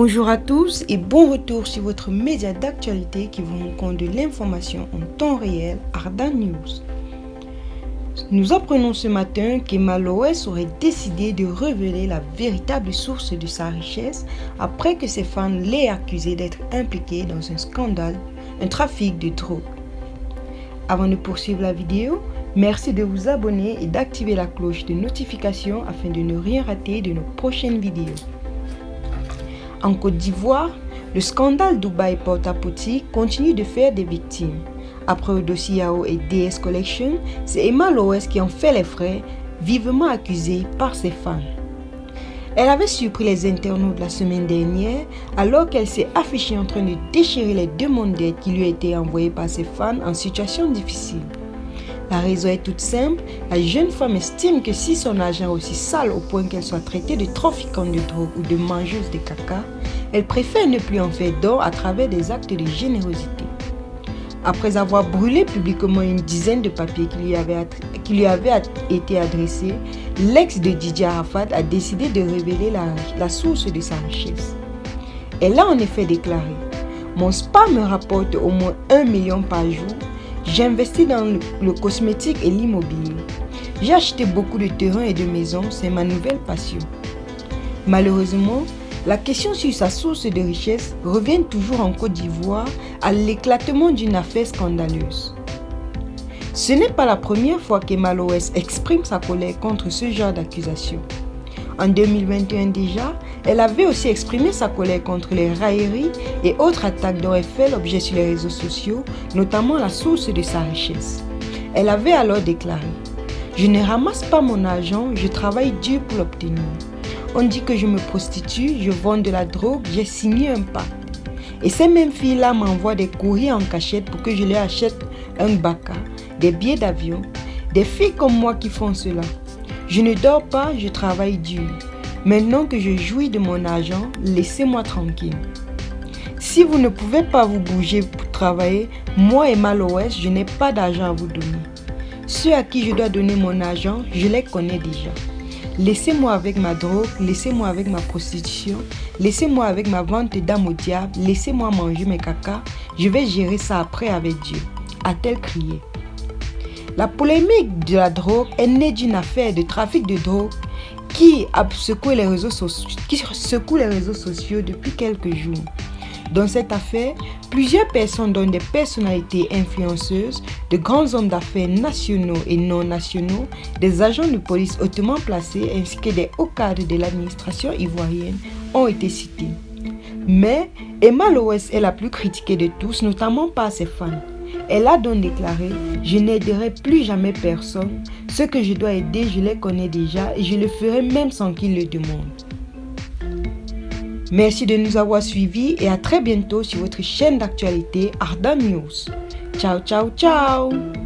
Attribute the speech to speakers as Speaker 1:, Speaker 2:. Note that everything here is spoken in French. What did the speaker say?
Speaker 1: Bonjour à tous et bon retour sur votre média d'actualité qui vous rend compte de l'information en temps réel, Ardan News. Nous apprenons ce matin qu'Emma Loès aurait décidé de révéler la véritable source de sa richesse après que ses fans l'aient accusé d'être impliqué dans un scandale, un trafic de drogue. Avant de poursuivre la vidéo, merci de vous abonner et d'activer la cloche de notification afin de ne rien rater de nos prochaines vidéos. En Côte d'Ivoire, le scandale Dubaï Porta-Potty continue de faire des victimes. Après Odosi Yao et DS Collection, c'est Emma Loès qui en fait les frais, vivement accusée par ses fans. Elle avait surpris les internautes la semaine dernière alors qu'elle s'est affichée en train de déchirer les demandes d'aide qui lui étaient envoyées par ses fans en situation difficile. La raison est toute simple, la jeune femme estime que si son argent est aussi sale au point qu'elle soit traitée de trafiquante de drogue ou de mangeuse de caca, elle préfère ne plus en faire don à travers des actes de générosité. Après avoir brûlé publiquement une dizaine de papiers qui lui avaient été adressés, l'ex de Didier Arafat a décidé de révéler la source de sa richesse. Elle a en effet déclaré « Mon spa me rapporte au moins 1 million par jour. J'investis dans le cosmétique et l'immobilier. J'ai acheté beaucoup de terrains et de maisons, c'est ma nouvelle passion. » Malheureusement, la question sur sa source de richesse revient toujours en Côte d'Ivoire à l'éclatement d'une affaire scandaleuse. Ce n'est pas la première fois qu'Emma Loès exprime sa colère contre ce genre d'accusation. En 2021 déjà, elle avait aussi exprimé sa colère contre les railleries et autres attaques dont elle fait l'objet sur les réseaux sociaux, notamment la source de sa richesse. Elle avait alors déclaré « Je ne ramasse pas mon argent, je travaille dur pour l'obtenir. On dit que je me prostitue, je vends de la drogue, j'ai signé un pacte. Et ces mêmes filles-là m'envoient des courriers en cachette pour que je leur achète un baka, des billets d'avion. Des filles comme moi qui font cela. Je ne dors pas, je travaille dur. Maintenant que je jouis de mon argent, laissez-moi tranquille. Si vous ne pouvez pas vous bouger pour travailler, moi Emma Loès, je n'ai pas d'argent à vous donner. Ceux à qui je dois donner mon argent, je les connais déjà. Laissez-moi avec ma drogue, laissez-moi avec ma prostitution, laissez-moi avec ma vente d'âme au diable, laissez-moi manger mes caca, je vais gérer ça après avec Dieu, a-t-elle crié. La polémique de la drogue est née d'une affaire de trafic de drogue qui secoue les réseaux sociaux depuis quelques jours. Dans cette affaire, plusieurs personnes, dont des personnalités influenceuses, de grands hommes d'affaires nationaux et non nationaux, des agents de police hautement placés ainsi que des hauts cadres de l'administration ivoirienne ont été cités. Mais Emma Loès est la plus critiquée de tous, notamment par ses fans. Elle a donc déclaré « Je n'aiderai plus jamais personne. Ceux que je dois aider, je les connais déjà et je le ferai même sans qu'ils le demandent. » Merci de nous avoir suivis et à très bientôt sur votre chaîne d'actualité Ardan News. Ciao, ciao, ciao!